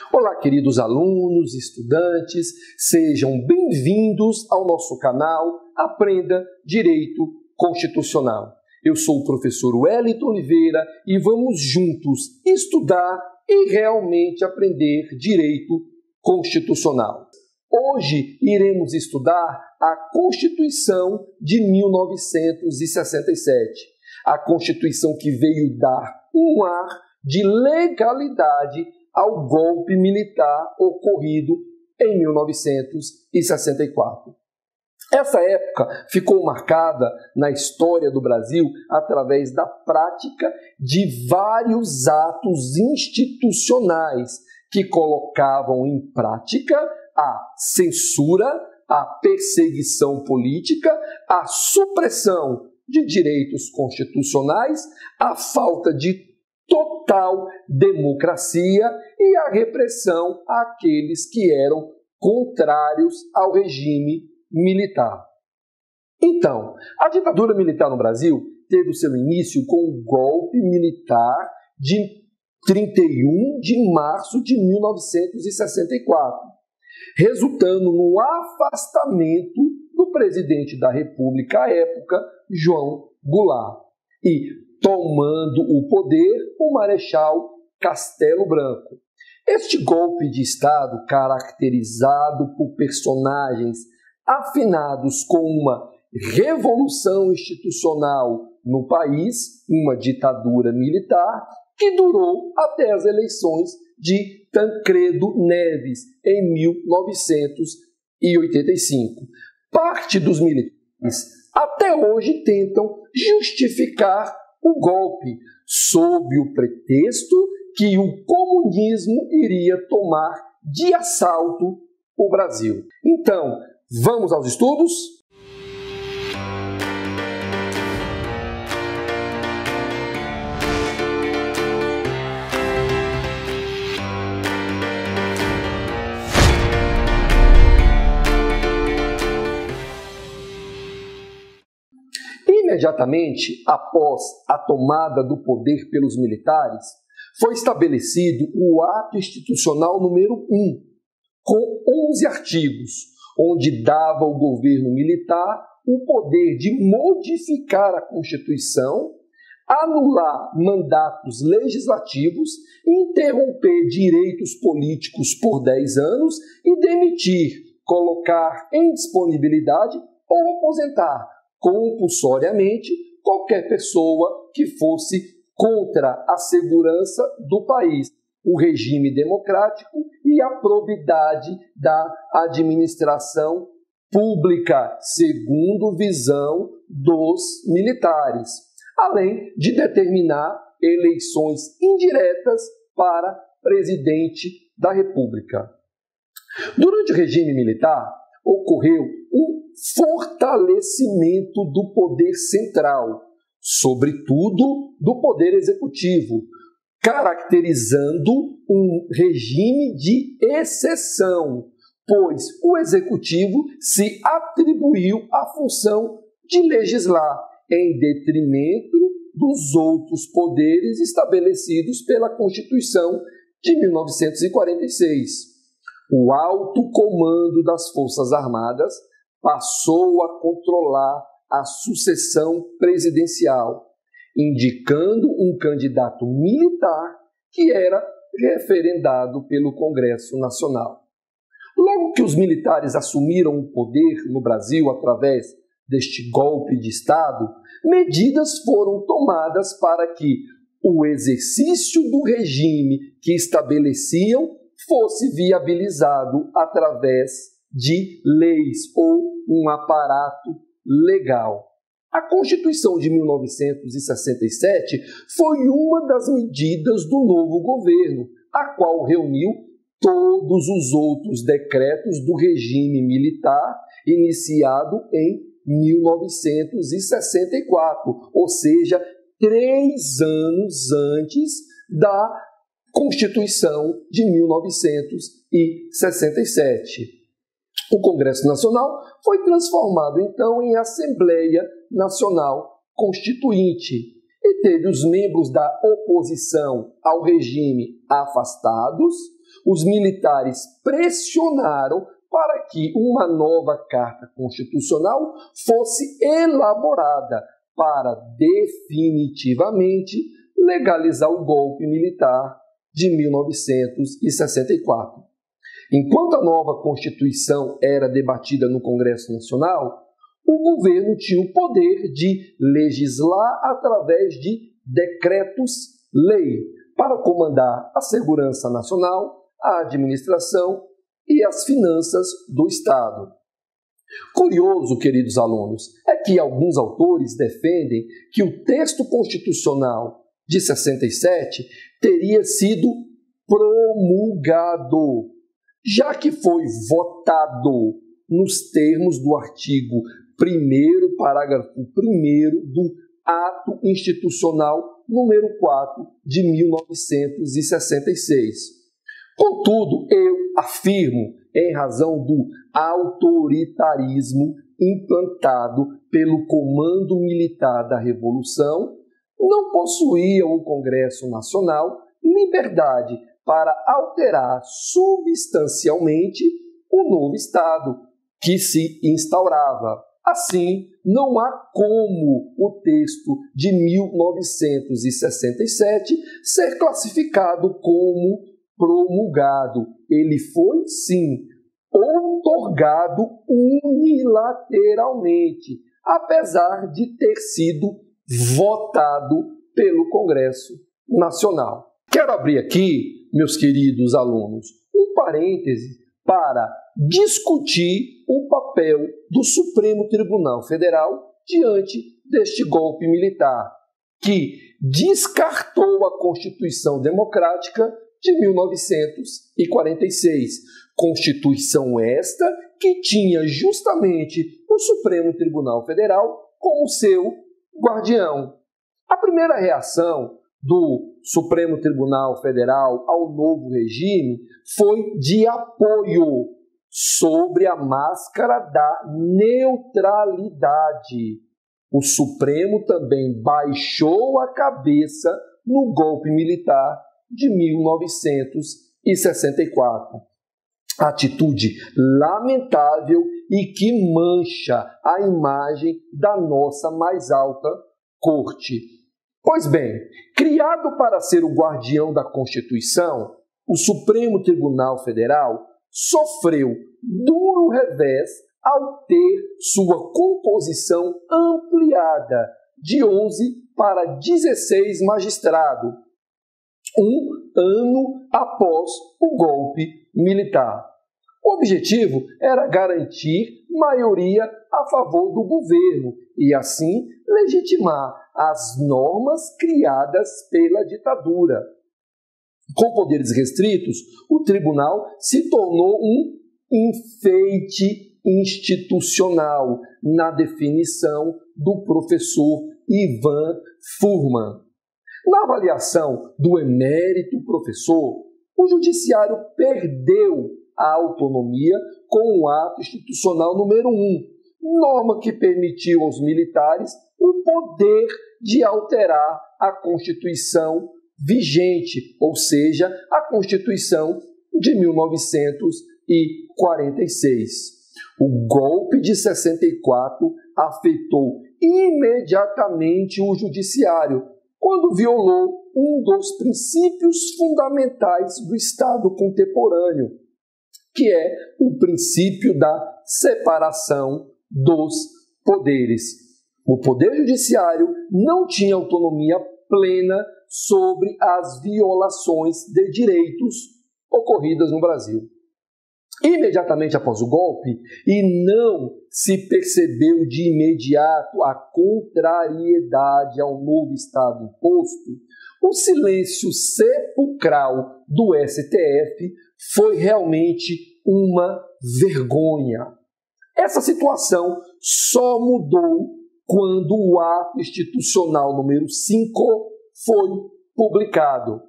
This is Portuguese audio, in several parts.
Olá, queridos alunos, estudantes, sejam bem-vindos ao nosso canal Aprenda Direito Constitucional. Eu sou o professor Wellington Oliveira e vamos juntos estudar e realmente aprender direito constitucional. Hoje iremos estudar a Constituição de 1967, a Constituição que veio dar um ar de legalidade ao golpe militar ocorrido em 1964. Essa época ficou marcada na história do Brasil através da prática de vários atos institucionais que colocavam em prática a censura, a perseguição política, a supressão de direitos constitucionais, a falta de total democracia e a repressão àqueles que eram contrários ao regime militar. Então, a ditadura militar no Brasil teve o seu início com o golpe militar de 31 de março de 1964, resultando no afastamento do presidente da República à época, João Goulart, e tomando o poder o Marechal Castelo Branco. Este golpe de Estado, caracterizado por personagens afinados com uma revolução institucional no país, uma ditadura militar, que durou até as eleições de Tancredo Neves, em 1985. Parte dos militares até hoje tentam justificar o golpe, sob o pretexto que o comunismo iria tomar de assalto o Brasil. Então, vamos aos estudos? Imediatamente após a tomada do poder pelos militares, foi estabelecido o Ato Institucional número 1, com 11 artigos, onde dava ao governo militar o poder de modificar a Constituição, anular mandatos legislativos, interromper direitos políticos por 10 anos e demitir, colocar em disponibilidade ou aposentar compulsoriamente qualquer pessoa que fosse contra a segurança do país, o regime democrático e a probidade da administração pública, segundo visão dos militares, além de determinar eleições indiretas para presidente da República. Durante o regime militar, ocorreu um fortalecimento do poder central, sobretudo do poder executivo, caracterizando um regime de exceção, pois o executivo se atribuiu a função de legislar em detrimento dos outros poderes estabelecidos pela Constituição de 1946. O alto comando das Forças Armadas passou a controlar a sucessão presidencial, indicando um candidato militar que era referendado pelo Congresso Nacional. Logo que os militares assumiram o poder no Brasil através deste golpe de Estado, medidas foram tomadas para que o exercício do regime que estabeleciam fosse viabilizado através de leis ou um aparato legal. A Constituição de 1967 foi uma das medidas do novo governo, a qual reuniu todos os outros decretos do regime militar iniciado em 1964, ou seja, 3 anos antes da Constituição de 1967. O Congresso Nacional foi transformado, então, em Assembleia Nacional Constituinte e teve os membros da oposição ao regime afastados, os militares pressionaram para que uma nova Carta Constitucional fosse elaborada para definitivamente legalizar o golpe militar de 1964. Enquanto a nova Constituição era debatida no Congresso Nacional, o governo tinha o poder de legislar através de decretos-lei para comandar a segurança nacional, a administração e as finanças do Estado. Curioso, queridos alunos, é que alguns autores defendem que o texto constitucional de 67 teria sido promulgado, já que foi votado nos termos do artigo 1º, parágrafo 1º do Ato Institucional número 4 de 1966. Contudo, eu afirmo, em razão do autoritarismo implantado pelo Comando Militar da Revolução, não possuía o Congresso Nacional liberdade para alterar substancialmente o novo Estado que se instaurava. Assim, não há como o texto de 1967 ser classificado como promulgado. Ele foi, sim, outorgado unilateralmente, apesar de ter sido votado pelo Congresso Nacional. Quero abrir aqui, meus queridos alunos, um parêntese para discutir o papel do Supremo Tribunal Federal diante deste golpe militar, que descartou a Constituição Democrática de 1946. Constituição esta que tinha justamente o Supremo Tribunal Federal como seu guardião. A primeira reação do Supremo Tribunal Federal ao novo regime foi de apoio sobre a máscara da neutralidade. O Supremo também baixou a cabeça no golpe militar de 1964. Atitude lamentável e que mancha a imagem da nossa mais alta corte. Pois bem, criado para ser o guardião da Constituição, o Supremo Tribunal Federal sofreu duro revés ao ter sua composição ampliada de 11 para 16 magistrados, um ano após o golpe militar. O objetivo era garantir maioria a favor do governo e, assim, legitimar as normas criadas pela ditadura. Com poderes restritos, o tribunal se tornou um enfeite institucional, na definição do professor Ivan Fuhrman. Na avaliação do emérito professor, o judiciário perdeu a autonomia com o Ato Institucional número 1, norma que permitiu aos militares o poder de alterar a Constituição vigente, ou seja, a Constituição de 1946. O golpe de 64 afetou imediatamente o judiciário, quando violou um dos princípios fundamentais do Estado contemporâneo, que é o princípio da separação dos poderes. O Poder Judiciário não tinha autonomia plena sobre as violações de direitos ocorridas no Brasil. Imediatamente após o golpe, e não se percebeu de imediato a contrariedade ao novo Estado imposto, o silêncio sepulcral do STF foi realmente uma vergonha. Essa situação só mudou quando o Ato Institucional número 5 foi publicado.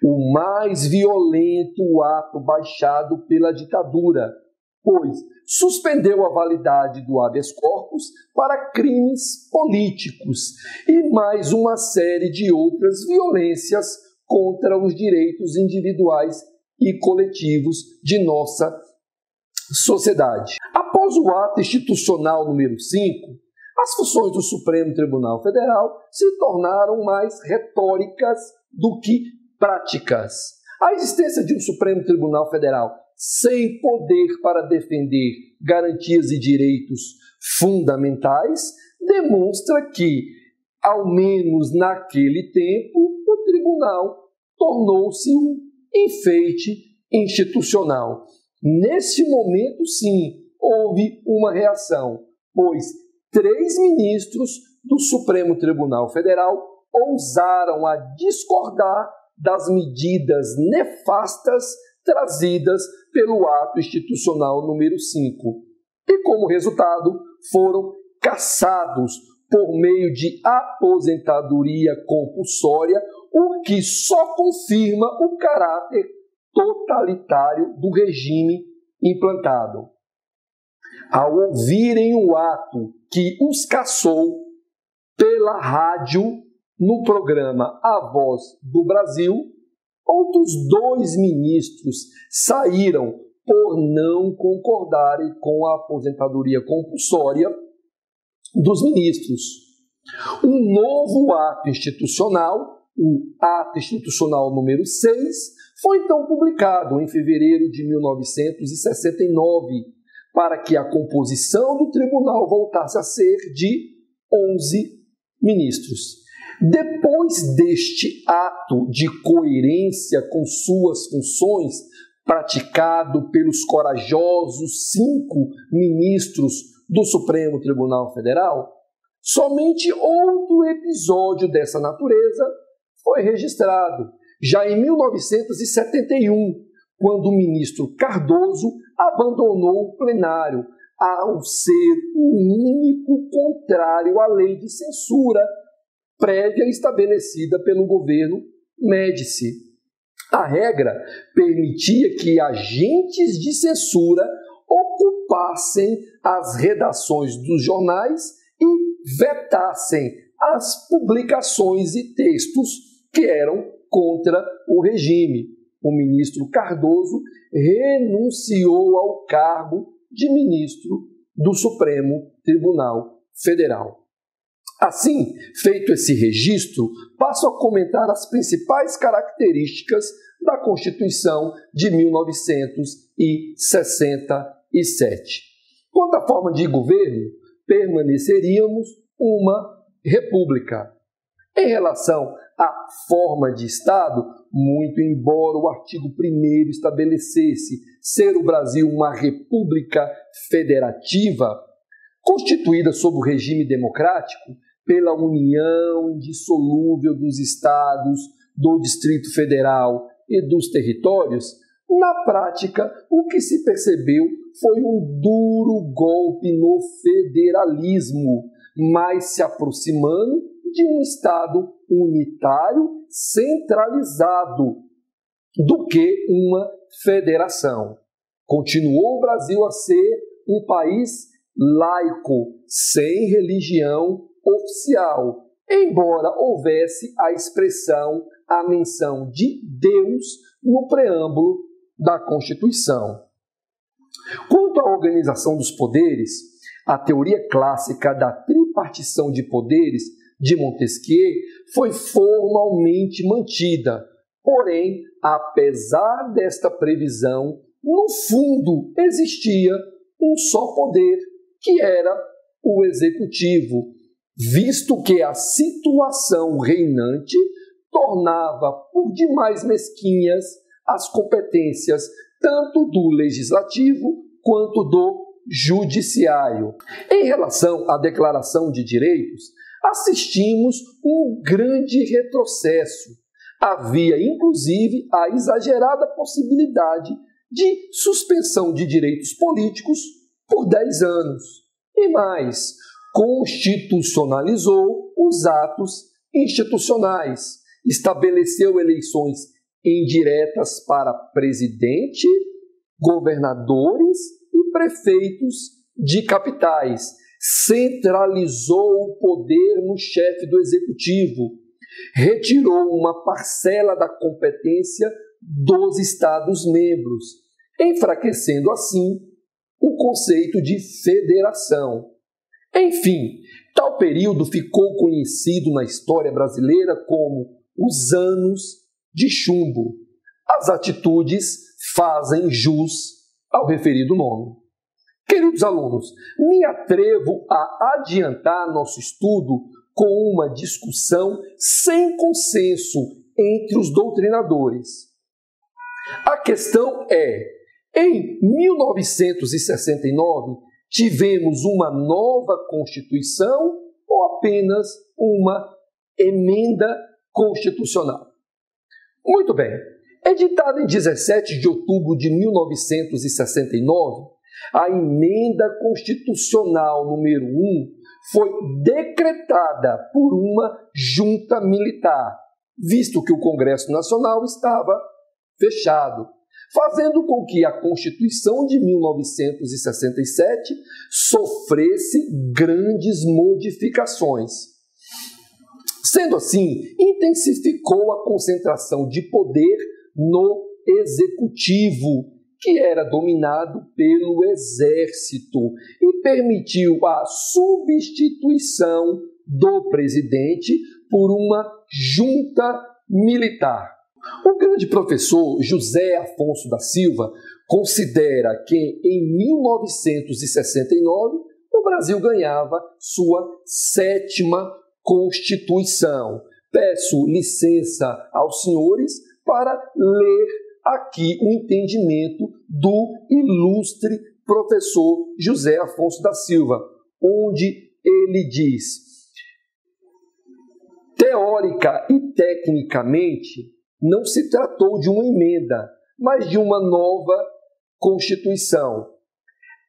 O mais violento ato baixado pela ditadura, pois suspendeu a validade do habeas corpus para crimes políticos e mais uma série de outras violências contra os direitos individuais e coletivos de nossa sociedade. Após o ato institucional número 5, as funções do Supremo Tribunal Federal se tornaram mais retóricas do que práticas. A existência de um Supremo Tribunal Federal sem poder para defender garantias e direitos fundamentais demonstra que, ao menos naquele tempo, o tribunal tornou-se um enfeite institucional. Nesse momento, sim, houve uma reação, pois 3 ministros do Supremo Tribunal Federal ousaram a discordar das medidas nefastas trazidas pelo ato institucional número 5. E, como resultado, foram cassados por meio de aposentadoria compulsória, o que só confirma o caráter totalitário do regime implantado. Ao ouvirem o ato que os cassou pela rádio no programa A Voz do Brasil, outros 2 ministros saíram por não concordarem com a aposentadoria compulsória dos ministros. Um novo ato institucional, o Ato Institucional número 6, foi então publicado em fevereiro de 1969, para que a composição do tribunal voltasse a ser de 11 ministros. Depois deste ato de coerência com suas funções, praticado pelos corajosos 5 ministros do Supremo Tribunal Federal, somente outro episódio dessa natureza foi registrado, já em 1971, quando o ministro Cardoso abandonou o plenário, ao ser o único contrário à lei de censura prévia estabelecida pelo governo Médici. A regra permitia que agentes de censura ocupassem as redações dos jornais e vetassem as publicações e textos que eram contra o regime. O ministro Cardoso renunciou ao cargo de ministro do Supremo Tribunal Federal. Assim, feito esse registro, passo a comentar as principais características da Constituição de 1967. Quanto à forma de governo, permaneceríamos uma república. Em relação à forma de Estado, muito embora o artigo 1º estabelecesse ser o Brasil uma república federativa, constituída sob o regime democrático pela união indissolúvel dos estados, do Distrito Federal e dos territórios, na prática, o que se percebeu foi um duro golpe no federalismo, mais se aproximando de um Estado unitário centralizado do que uma federação. Continuou o Brasil a ser um país laico, sem religião oficial, embora houvesse a menção de Deus no preâmbulo da Constituição. Quanto à organização dos poderes, a teoria clássica da tripartição de poderes de Montesquieu foi formalmente mantida, porém, apesar desta previsão, no fundo existia um só poder, que era o executivo, visto que a situação reinante tornava por demais mesquinhas as competências tanto do legislativo quanto do judiciário. Em relação à Declaração de Direitos, assistimos um grande retrocesso. Havia, inclusive, a exagerada possibilidade de suspensão de direitos políticos por 10 anos. E mais, constitucionalizou os atos institucionais, estabeleceu eleições indiretas para presidente, governadores e prefeitos de capitais, centralizou o poder no chefe do executivo, retirou uma parcela da competência dos Estados-membros, enfraquecendo assim o conceito de federação. Enfim, tal período ficou conhecido na história brasileira como os anos de chumbo. As atitudes fazem jus ao referido nome. Queridos alunos, me atrevo a adiantar nosso estudo com uma discussão sem consenso entre os doutrinadores. A questão é: em 1969, tivemos uma nova Constituição ou apenas uma emenda constitucional? Muito bem. Editada em 17 de outubro de 1969, a emenda constitucional número 1 foi decretada por uma junta militar, visto que o Congresso Nacional estava fechado, fazendo com que a Constituição de 1967 sofresse grandes modificações. Sendo assim, intensificou a concentração de poder no Executivo, que era dominado pelo Exército, e permitiu a substituição do presidente por uma junta militar. O grande professor José Afonso da Silva considera que em 1969 o Brasil ganhava sua 7ª Constituição. Peço licença aos senhores para ler aqui o entendimento do ilustre professor José Afonso da Silva, onde ele diz: teórica e tecnicamente, não se tratou de uma emenda, mas de uma nova Constituição.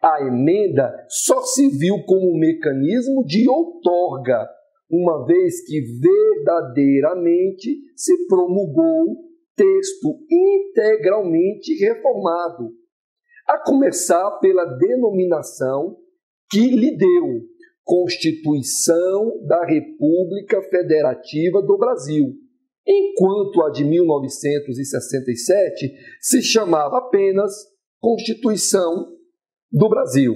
A emenda só se viu como um mecanismo de outorga, uma vez que verdadeiramente se promulgou texto integralmente reformado, a começar pela denominação que lhe deu, Constituição da República Federativa do Brasil, enquanto a de 1967 se chamava apenas Constituição do Brasil.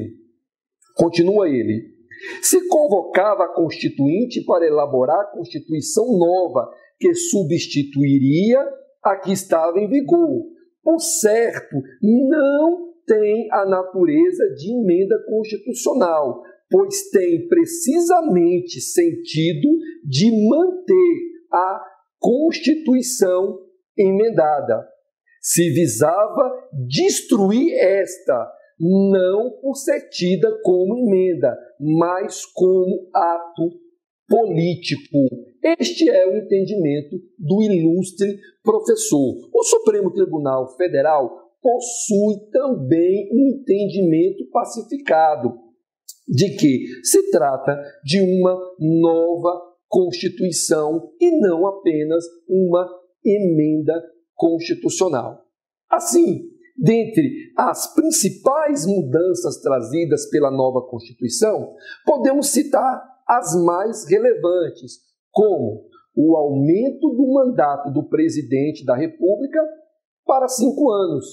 Continua ele: se convocava a Constituinte para elaborar a Constituição nova, que substituiria a que estava em vigor. Por certo, não tem a natureza de emenda constitucional, pois tem precisamente sentido de manter a Constituição emendada. Se visava destruir esta, não por ser tida como emenda, mas como ato político. Este é o entendimento do ilustre professor. O Supremo Tribunal Federal possui também um entendimento pacificado de que se trata de uma nova Constituição e não apenas uma emenda constitucional. Assim, dentre as principais mudanças trazidas pela nova Constituição, podemos citar as mais relevantes, como o aumento do mandato do presidente da República para 5 anos,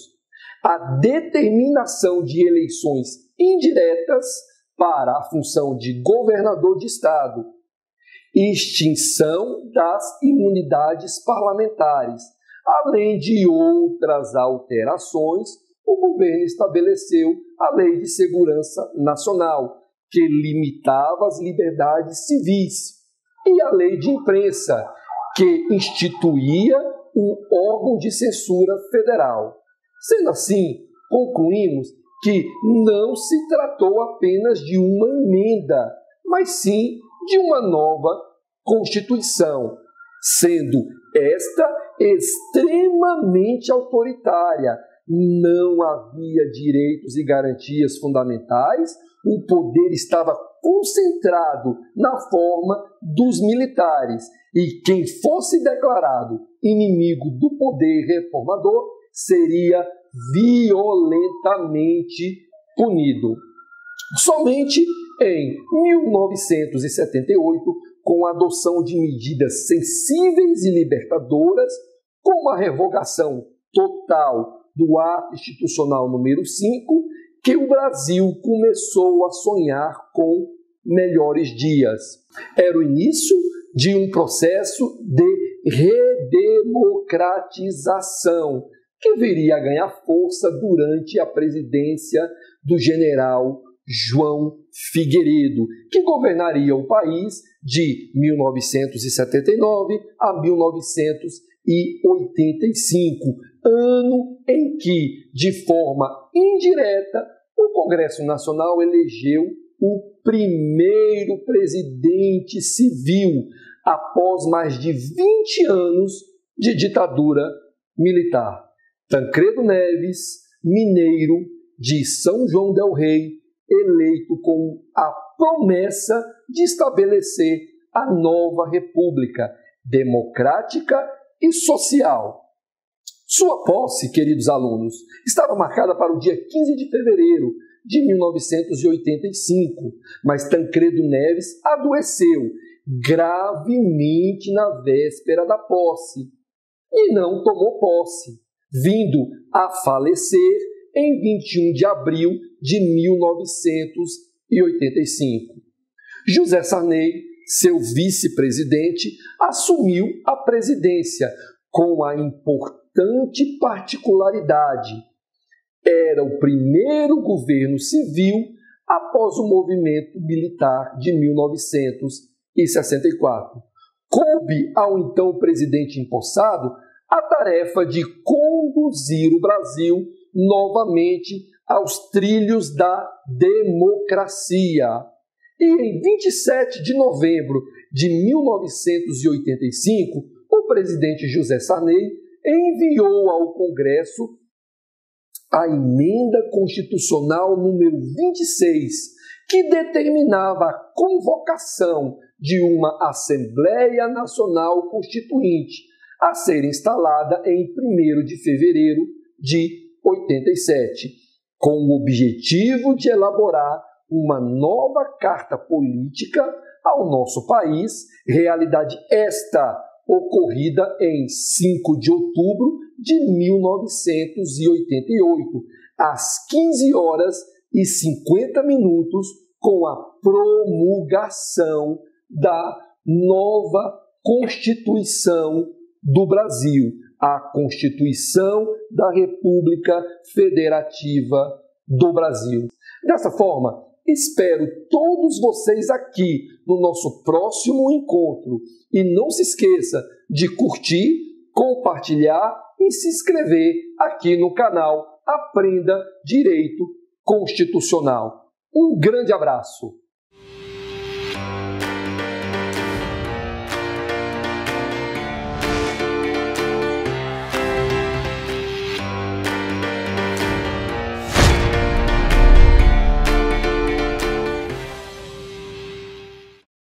a determinação de eleições indiretas para a função de governador de estado, extinção das imunidades parlamentares, além de outras alterações. O governo estabeleceu a Lei de Segurança Nacional, que limitava as liberdades civis, e a Lei de Imprensa, que instituía um órgão de censura federal. Sendo assim, concluímos que não se tratou apenas de uma emenda, mas sim de uma nova Constituição, sendo esta extremamente autoritária. Não havia direitos e garantias fundamentais, o poder estava concentrado na forma dos militares, e quem fosse declarado inimigo do poder reformador seria violentamente punido. Somente em 1978, com a adoção de medidas sensíveis e libertadoras, como a revogação total do ato institucional número 5, que o Brasil começou a sonhar com melhores dias. Era o início de um processo de redemocratização que viria a ganhar força durante a presidência do general João Figueiredo, que governaria o país de 1979 a 1985, ano em que, de forma indireta, o Congresso Nacional elegeu o primeiro presidente civil após mais de 20 anos de ditadura militar. Tancredo Neves, mineiro de São João del Rei, eleito com a promessa de estabelecer a nova república democrática e social. Sua posse, queridos alunos, estava marcada para o dia 15 de fevereiro de 1985, mas Tancredo Neves adoeceu gravemente na véspera da posse e não tomou posse, vindo a falecer em 21 de abril de 1985. José Sarney, seu vice-presidente, assumiu a presidência com a importante particularidade: era o primeiro governo civil após o movimento militar de 1964. Coube ao então presidente empossado a tarefa de conduzir o Brasil novamente aos trilhos da democracia. E em 27 de novembro de 1985, o presidente José Sarney enviou ao Congresso a emenda constitucional número 26, que determinava a convocação de uma Assembleia Nacional Constituinte a ser instalada em 1º de fevereiro de 87, com o objetivo de elaborar uma nova carta política ao nosso país, realidade esta ocorrida em 5 de outubro de 1988, às 15 horas e 50 minutos, com a promulgação da nova Constituição do Brasil, a Constituição da República Federativa do Brasil. Dessa forma, espero todos vocês aqui no nosso próximo encontro. E não se esqueça de curtir, compartilhar e se inscrever aqui no canal Aprenda Direito Constitucional. Um grande abraço!